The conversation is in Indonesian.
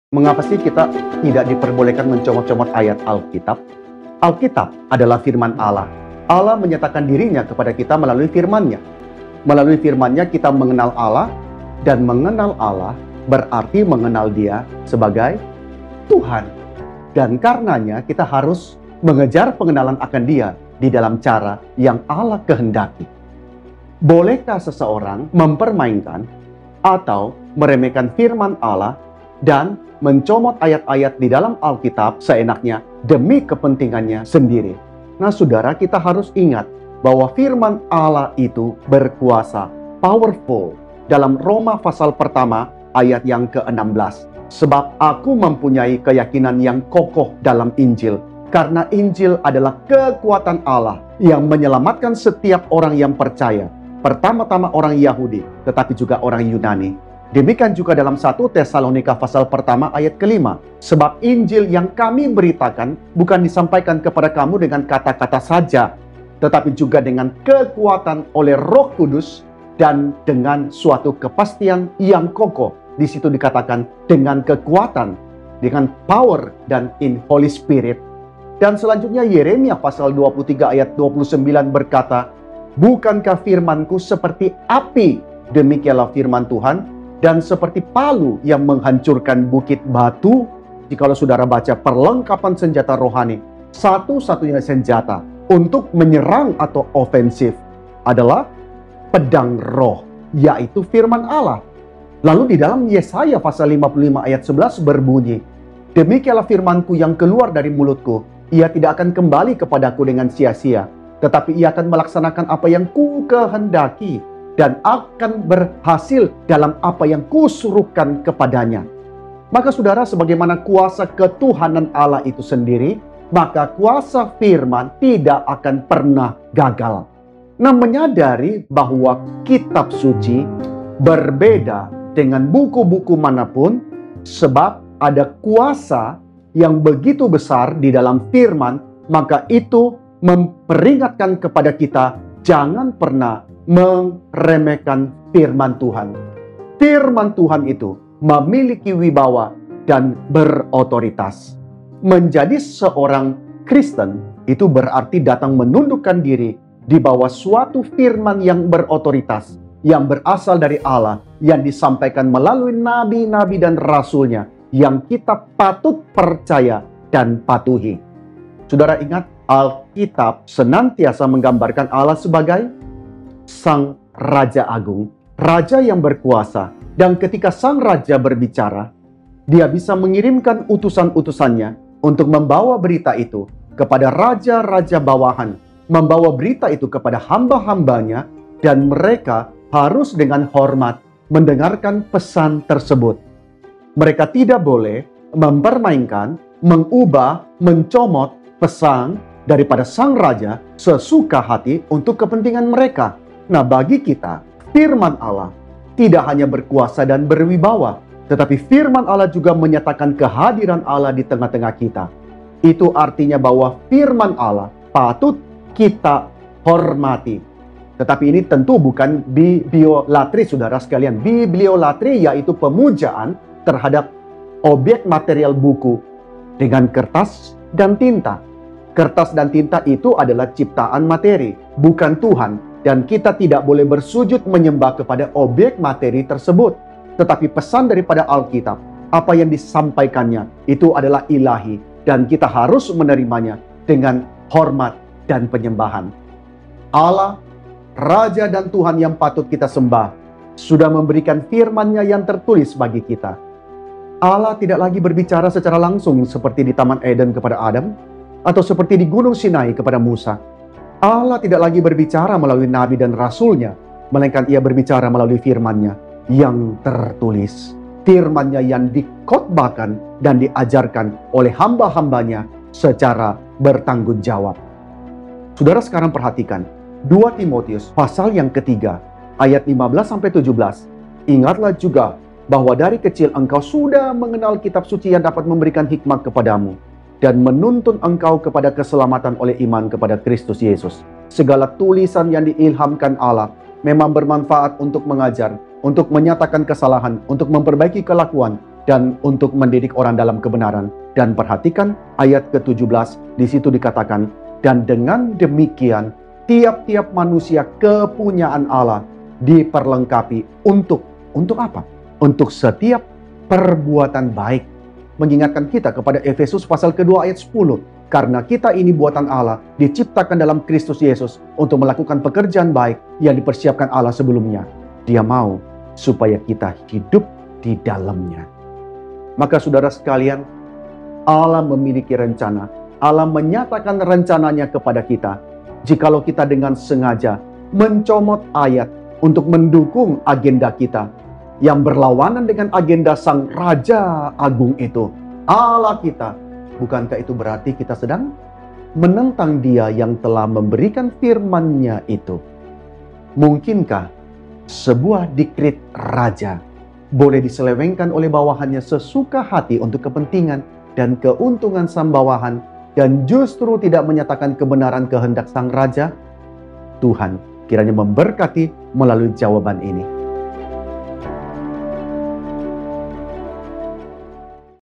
Mengapa sih kita tidak diperbolehkan mencomot-comot ayat Alkitab? Alkitab adalah firman Allah. Allah menyatakan dirinya kepada kita melalui firman-Nya. Melalui firman-Nya kita mengenal Allah, dan mengenal Allah berarti mengenal Dia sebagai Tuhan. Dan karenanya kita harus mengejar pengenalan akan Dia di dalam cara yang Allah kehendaki. Bolehkah seseorang mempermainkan atau meremehkan firman Allah dan mencomot ayat-ayat di dalam Alkitab seenaknya demi kepentingannya sendiri? Nah, saudara, kita harus ingat bahwa firman Allah itu berkuasa, powerful. Dalam Roma pasal pertama ayat yang ke-16. Sebab aku mempunyai keyakinan yang kokoh dalam Injil, karena Injil adalah kekuatan Allah yang menyelamatkan setiap orang yang percaya. Pertama-tama orang Yahudi, tetapi juga orang Yunani. Demikian juga dalam 1 Tesalonika pasal pertama ayat ke-5. Sebab Injil yang kami beritakan bukan disampaikan kepada kamu dengan kata-kata saja, tetapi juga dengan kekuatan oleh Roh Kudus dan dengan suatu kepastian yang kokoh. Di situ dikatakan dengan kekuatan, dengan power dan in Holy Spirit. Dan selanjutnya Yeremia pasal 23 ayat 29 berkata, bukankah firmanku seperti api, demikianlah firman Tuhan, dan seperti palu yang menghancurkan bukit batu. Jikalau saudara baca perlengkapan senjata rohani, satu-satunya senjata untuk menyerang atau ofensif adalah pedang roh, yaitu firman Allah. Lalu di dalam Yesaya pasal 55 ayat 11 berbunyi, demikianlah firmanku yang keluar dari mulutku, ia tidak akan kembali kepadaku dengan sia-sia, tetapi ia akan melaksanakan apa yang ku kehendaki dan akan berhasil dalam apa yang kusuruhkan kepadanya. Maka saudara, sebagaimana kuasa ketuhanan Allah itu sendiri, maka kuasa firman tidak akan pernah gagal. Nah, menyadari bahwa kitab suci berbeda dengan buku-buku manapun, sebab ada kuasa yang begitu besar di dalam firman, maka itu memperingatkan kepada kita jangan pernah meremehkan firman Tuhan. Firman Tuhan itu memiliki wibawa dan berotoritas. Menjadi seorang Kristen itu berarti datang menundukkan diri di bawah suatu firman yang berotoritas, yang berasal dari Allah, yang disampaikan melalui nabi-nabi dan rasulnya, yang kita patut percaya dan patuhi. Saudara ingat, Alkitab senantiasa menggambarkan Allah sebagai Sang Raja Agung, Raja yang berkuasa. Dan ketika Sang Raja berbicara, Dia bisa mengirimkan utusan-utusannya untuk membawa berita itu kepada raja-raja bawahan, membawa berita itu kepada hamba-hambanya, dan mereka harus dengan hormat mendengarkan pesan tersebut. Mereka tidak boleh mempermainkan, mengubah, mencomot pesan daripada Sang Raja sesuka hati untuk kepentingan mereka. Nah, bagi kita, firman Allah tidak hanya berkuasa dan berwibawa, tetapi firman Allah juga menyatakan kehadiran Allah di tengah-tengah kita. Itu artinya bahwa firman Allah patut kita hormati. Tetapi ini tentu bukan bibliolatri, saudara sekalian. Bibliolatri yaitu pemujaan terhadap objek material buku dengan kertas dan tinta. Kertas dan tinta itu adalah ciptaan materi, bukan Tuhan. Dan kita tidak boleh bersujud menyembah kepada objek materi tersebut. Tetapi pesan daripada Alkitab, apa yang disampaikannya, itu adalah ilahi. Dan kita harus menerimanya dengan hormat dan penyembahan. Allah, Raja dan Tuhan yang patut kita sembah, sudah memberikan firman-Nya yang tertulis bagi kita. Allah tidak lagi berbicara secara langsung seperti di Taman Eden kepada Adam, atau seperti di Gunung Sinai kepada Musa. Allah tidak lagi berbicara melalui nabi dan rasulnya, melainkan Ia berbicara melalui firman-Nya yang tertulis. Firman-Nya yang dikhotbahkan dan diajarkan oleh hamba-hambanya secara bertanggung jawab. Saudara sekarang perhatikan, 2 Timotius pasal yang ketiga, ayat 15-17. Ingatlah juga bahwa dari kecil engkau sudah mengenal kitab suci yang dapat memberikan hikmat kepadamu dan menuntun engkau kepada keselamatan oleh iman kepada Kristus Yesus. Segala tulisan yang diilhamkan Allah memang bermanfaat untuk mengajar, untuk menyatakan kesalahan, untuk memperbaiki kelakuan, dan untuk mendidik orang dalam kebenaran. Dan perhatikan ayat ke-17, di situ dikatakan, dan dengan demikian tiap-tiap manusia kepunyaan Allah diperlengkapi untuk apa? Untuk setiap perbuatan baik. Mengingatkan kita kepada Efesus pasal kedua ayat 10. Karena kita ini buatan Allah, diciptakan dalam Kristus Yesus untuk melakukan pekerjaan baik yang dipersiapkan Allah sebelumnya. Dia mau supaya kita hidup di dalamnya. Maka saudara sekalian, Allah memiliki rencana. Allah menyatakan rencananya kepada kita. Jikalau kita dengan sengaja mencomot ayat untuk mendukung agenda kita yang berlawanan dengan agenda Sang Raja Agung itu, Allah kita, bukankah itu berarti kita sedang menentang Dia yang telah memberikan firman-Nya itu? Mungkinkah sebuah dikrit raja boleh diselewengkan oleh bawahannya sesuka hati untuk kepentingan dan keuntungan sang bawahan, dan justru tidak menyatakan kebenaran kehendak sang raja? Tuhan kiranya memberkati melalui jawaban ini.